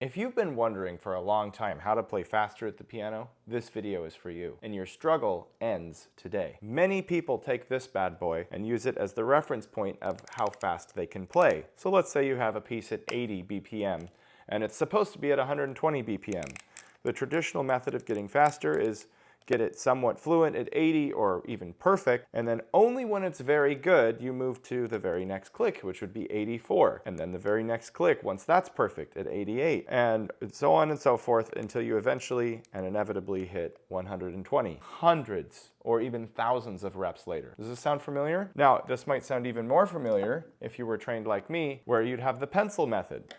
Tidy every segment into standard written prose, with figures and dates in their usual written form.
If you've been wondering for a long time how to play faster at the piano, this video is for you, and your struggle ends today. Many people take this bad boy and use it as the reference point of how fast they can play. So let's say you have a piece at 80 BPM, and it's supposed to be at 120 BPM. The traditional method of getting faster is get it somewhat fluent at 80 or even perfect, and then only when it's very good you move to the very next click, which would be 84, and then the very next click once that's perfect at 88, and so on and so forth until you eventually and inevitably hit 120. Hundreds or even thousands of reps later. Does this sound familiar? Now, this might sound even more familiar if you were trained like me, where you'd have the pencil method.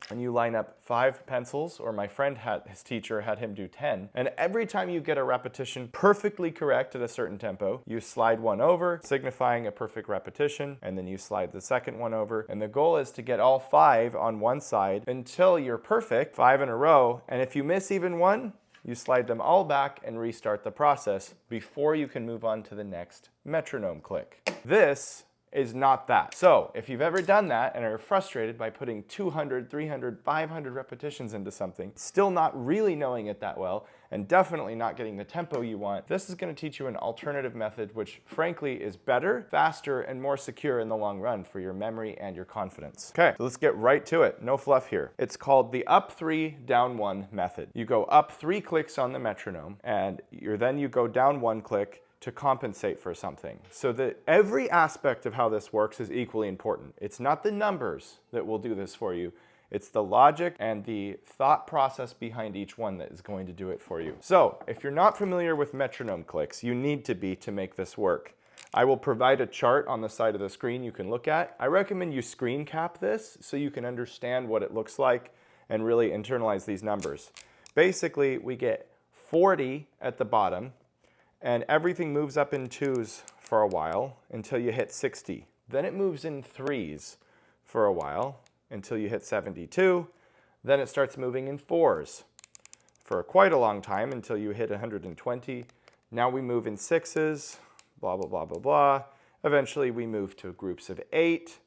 And you line up 5 pencils, or my friend his teacher had him do 10, and every time you get a repetition perfectly correct at a certain tempo, you slide one over, signifying a perfect repetition, and then you slide the second one over, and the goal is to get all 5 on one side until you're perfect, 5 in a row, and if you miss even one, you slide them all back and restart the process before you can move on to the next metronome click. This is not that. So if you've ever done that and are frustrated by putting 200, 300, 500 repetitions into something, still not really knowing it that well, and definitely not getting the tempo you want, this is going to teach you an alternative method which frankly is better, faster, and more secure in the long run for your memory and your confidence. Okay, so let's get right to it. No fluff here. It's called the up 3, down 1 method. You go up 3 clicks on the metronome, and then you go down 1 click to compensate for something. So that every aspect of how this works is equally important. It's not the numbers that will do this for you. It's the logic and the thought process behind each one that is going to do it for you. So if you're not familiar with metronome clicks, you need to be to make this work. I will provide a chart on the side of the screen you can look at. I recommend you screen cap this so you can understand what it looks like and really internalize these numbers. Basically, we get 40 at the bottom, and everything moves up in 2s for a while until you hit 60. Then it moves in 3s for a while until you hit 72. Then it starts moving in 4s for quite a long time until you hit 120. Now we move in 6s, blah, blah, blah, blah, blah. Eventually we move to groups of 8,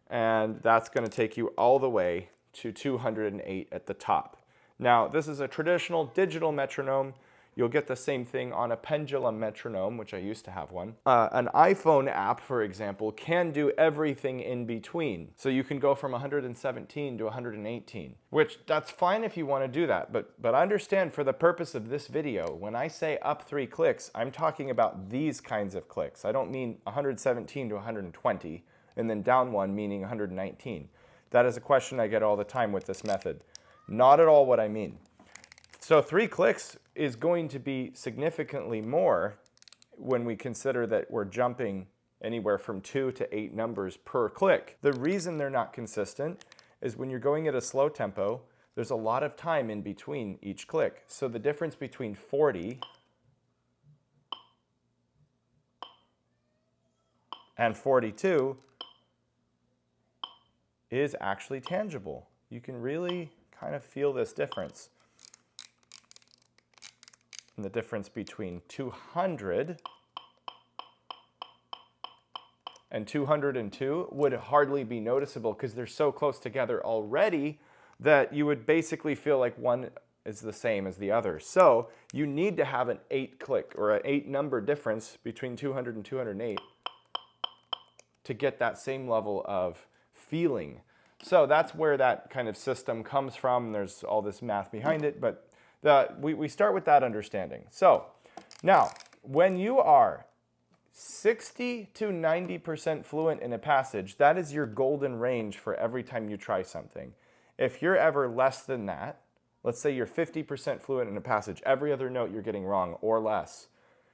and that's going to take you all the way to 208 at the top. Now, this is a traditional digital metronome. You'll get the same thing on a pendulum metronome, which I used to have one. An iPhone app, for example, can do everything in between. So you can go from 117 to 118, which that's fine if you want to do that. But understand, for the purpose of this video, when I say up 3 clicks, I'm talking about these kinds of clicks. I don't mean 117 to 120, and then down 1 meaning 119. That is a question I get all the time with this method. Not at all what I mean. So 3 clicks is going to be significantly more when we consider that we're jumping anywhere from 2 to 8 numbers per click. The reason they're not consistent is when you're going at a slow tempo, there's a lot of time in between each click. So the difference between 40 and 42 is actually tangible. You can really kind of feel this difference. And the difference between 200 and 202 would hardly be noticeable because they're so close together already that you would basically feel like one is the same as the other. So you need to have an 8 click or an 8 number difference between 200 and 208 to get that same level of feeling. So that's where that kind of system comes from. There's all this math behind it, but we start with that understanding. So now, when you are 60 to 90% fluent in a passage, that is your golden range for every time you try something. If you're ever less than that, let's say you're 50% fluent in a passage, every other note you're getting wrong or less,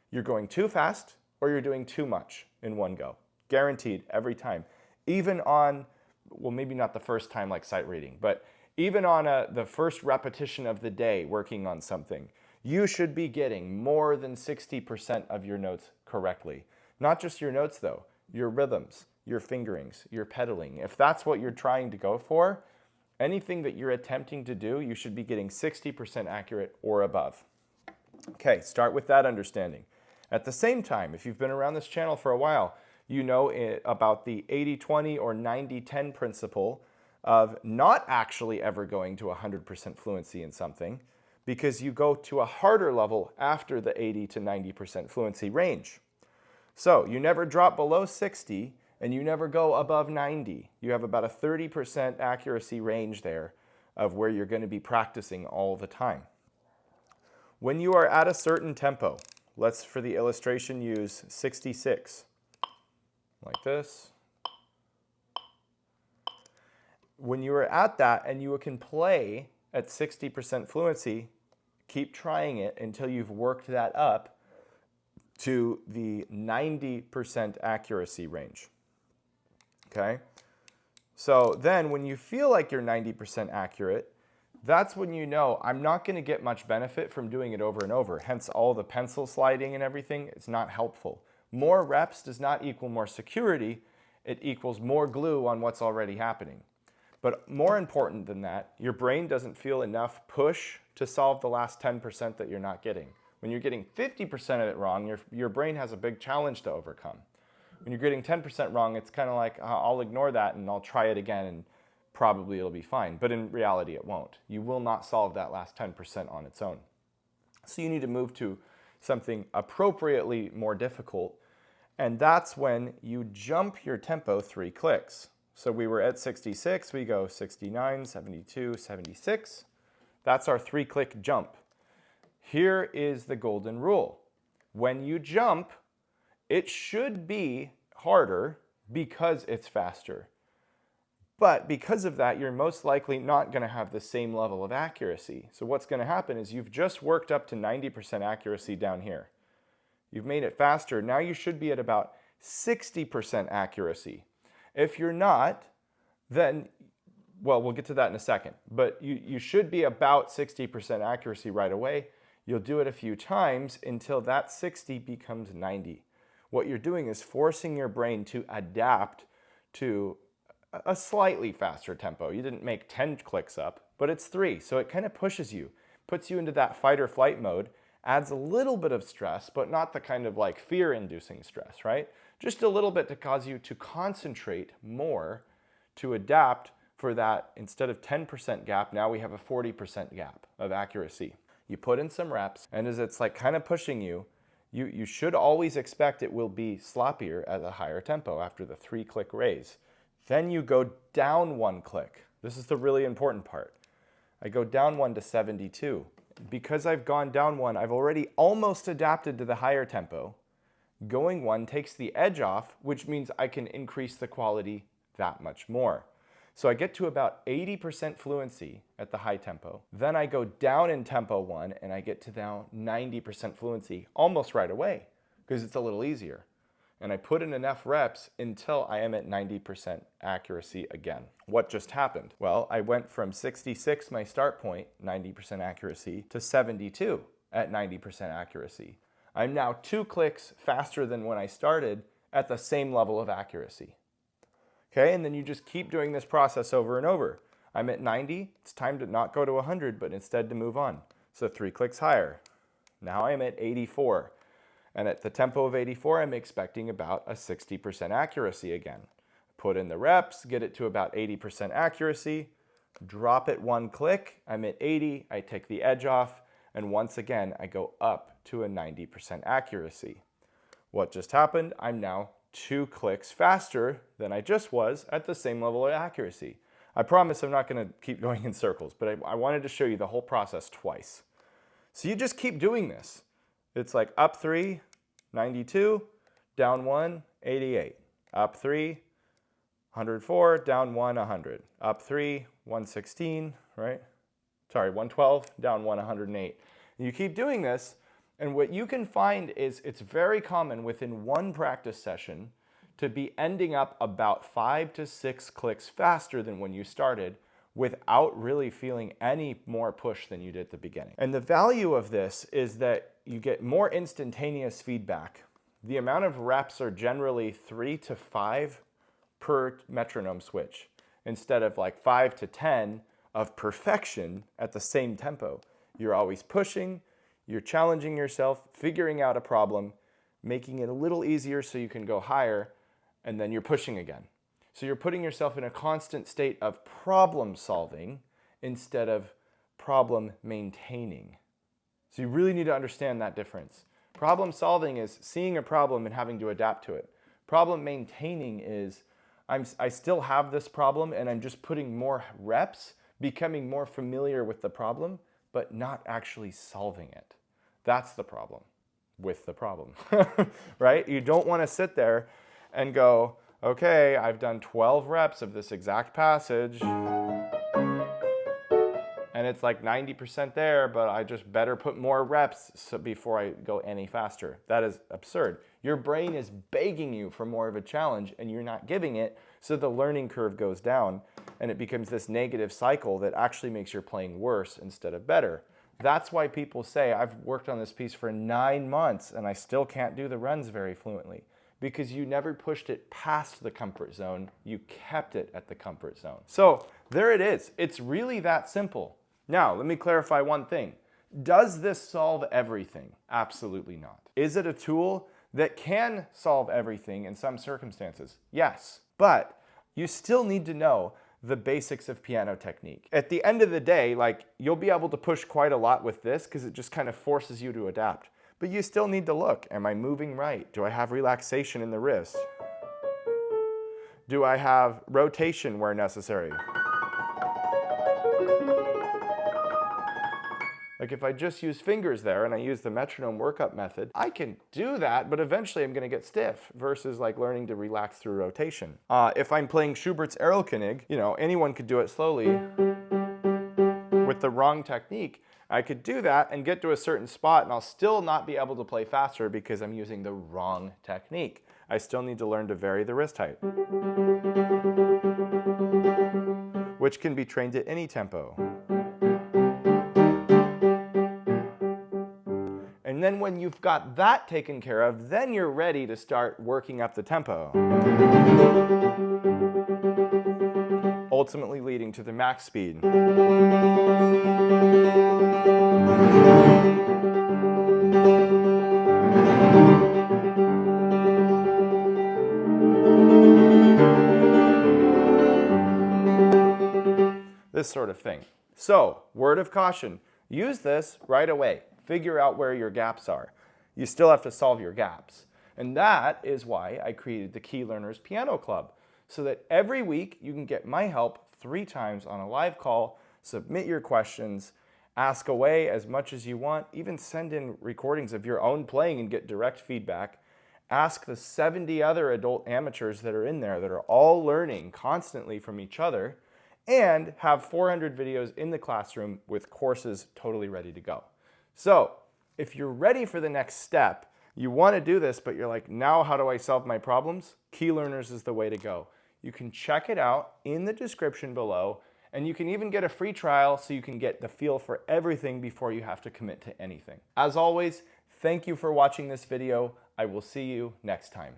you're going too fast or you're doing too much in one go. Guaranteed, every time. Even on, well, maybe not the first time like sight reading, but even on the first repetition of the day working on something, you should be getting more than 60% of your notes correctly. Not just your notes though, your rhythms, your fingerings, your pedaling. If that's what you're trying to go for, anything that you're attempting to do, you should be getting 60% accurate or above. Okay, start with that understanding. At the same time, if you've been around this channel for a while, you know about the 80-20 or 90-10 principle of not actually ever going to 100% fluency in something, because you go to a harder level after the 80 to 90% fluency range. So you never drop below 60 and you never go above 90. You have about a 30% accuracy range there of where you're going to be practicing all the time. When you are at a certain tempo, let's for the illustration use 66, like this. When you are at that and you can play at 60% fluency, keep trying it until you've worked that up to the 90% accuracy range. Okay? So then when you feel like you're 90% accurate, that's when you know I'm not going to get much benefit from doing it over and over. Hence all the pencil sliding and everything, it's not helpful. More reps does not equal more security, it equals more glue on what's already happening. But more important than that, your brain doesn't feel enough push to solve the last 10% that you're not getting. When you're getting 50% of it wrong, your brain has a big challenge to overcome. When you're getting 10% wrong, it's kind of like, I'll ignore that and I'll try it again and probably it'll be fine. But in reality, it won't. You will not solve that last 10% on its own. So you need to move to something appropriately more difficult. And that's when you jump your tempo 3 clicks. So we were at 66, we go 69, 72, 76. That's our 3-click jump. Here is the golden rule. When you jump, it should be harder because it's faster. But because of that, you're most likely not going to have the same level of accuracy. So what's going to happen is you've just worked up to 90% accuracy down here. You've made it faster. Now you should be at about 60% accuracy. If you're not, then, well, we'll get to that in a second. But you should be about 60% accuracy right away. You'll do it a few times until that 60 becomes 90. What you're doing is forcing your brain to adapt to a slightly faster tempo. You didn't make 10 clicks up, but it's 3. So it kind of pushes you, puts you into that fight or flight mode, adds a little bit of stress, but not the kind of like fear-inducing stress, right? Just a little bit to cause you to concentrate more, to adapt for that. Instead of 10% gap, now we have a 40% gap of accuracy. You put in some reps, and as it's like kind of pushing you, you should always expect it will be sloppier at a higher tempo after the 3-click raise. Then you go down 1 click. This is the really important part. I go down 1 to 72. Because I've gone down 1, I've already almost adapted to the higher tempo. Going 1 takes the edge off, which means I can increase the quality that much more. So I get to about 80% fluency at the high tempo. Then I go down in tempo 1 and I get to now 90% fluency almost right away because it's a little easier. And I put in enough reps until I am at 90% accuracy again. What just happened? Well, I went from 66, my start point, 90% accuracy, to 72 at 90% accuracy. I'm now 2 clicks faster than when I started at the same level of accuracy. Okay, and then you just keep doing this process over and over. I'm at 90, it's time to not go to 100, but instead to move on. So 3 clicks higher. Now I'm at 84. And at the tempo of 84, I'm expecting about a 60% accuracy again. Put in the reps, get it to about 80% accuracy, drop it 1 click, I'm at 80, I take the edge off, and once again, I go up to a 90% accuracy. What just happened? I'm now 2 clicks faster than I just was at the same level of accuracy. I promise I'm not going to keep going in circles, but I wanted to show you the whole process twice. So you just keep doing this. It's like up 3, 92, down 1, 88. Up 3, 104, down 1, 100. Up 3, 116, right? Sorry, 112, down 1, 108. And you keep doing this, and what you can find is it's very common within 1 practice session to be ending up about 5 to 6 clicks faster than when you started without really feeling any more push than you did at the beginning. And the value of this is that you get more instantaneous feedback. The amount of reps are generally 3 to 5 per metronome switch, instead of like 5 to 10 of perfection at the same tempo. You're always pushing, you're challenging yourself, figuring out a problem, making it a little easier so you can go higher, and then you're pushing again. So you're putting yourself in a constant state of problem solving instead of problem maintaining. So you really need to understand that difference. Problem solving is seeing a problem and having to adapt to it. Problem maintaining is I still have this problem and I'm just putting more reps, becoming more familiar with the problem, but not actually solving it. That's the problem with the problem, right? You don't want to sit there and go, okay, I've done 12 reps of this exact passage and it's like 90% there, but I just better put more reps before I go any faster. That is absurd. Your brain is begging you for more of a challenge and you're not giving it, so the learning curve goes down and it becomes this negative cycle that actually makes your playing worse instead of better. That's why people say, I've worked on this piece for 9 months and I still can't do the runs very fluently. Because you never pushed it past the comfort zone, you kept it at the comfort zone. So there it is. It's really that simple. Now, let me clarify one thing. Does this solve everything? Absolutely not. Is it a tool that can solve everything in some circumstances? Yes, but you still need to know the basics of piano technique. At the end of the day, you'll be able to push quite a lot with this because it just kind of forces you to adapt. But you still need to look, am I moving right? Do I have relaxation in the wrist? Do I have rotation where necessary? Like if I just use fingers there and I use the metronome workup method, I can do that, but eventually I'm gonna get stiff versus like learning to relax through rotation. If I'm playing Schubert's Erlkönig, anyone could do it slowly with the wrong technique. I could do that and get to a certain spot and I'll still not be able to play faster because I'm using the wrong technique. I still need to learn to vary the wrist height, which can be trained at any tempo. And then when you've got that taken care of, then you're ready to start working up the tempo, ultimately leading to the max speed. This sort of thing. So, word of caution, use this right away. Figure out where your gaps are. You still have to solve your gaps. And that is why I created the Key Learners Piano Club, so that every week you can get my help 3 times on a live call, submit your questions, ask away as much as you want, even send in recordings of your own playing and get direct feedback. Ask the 70 other adult amateurs that are in there that are all learning constantly from each other, and have 400 videos in the classroom with courses totally ready to go. So, if you're ready for the next step, you want to do this, but you're like, now how do I solve my problems? Key Learners is the way to go. You can check it out in the description below, and you can even get a free trial so you can get the feel for everything before you have to commit to anything. As always, thank you for watching this video. I will see you next time.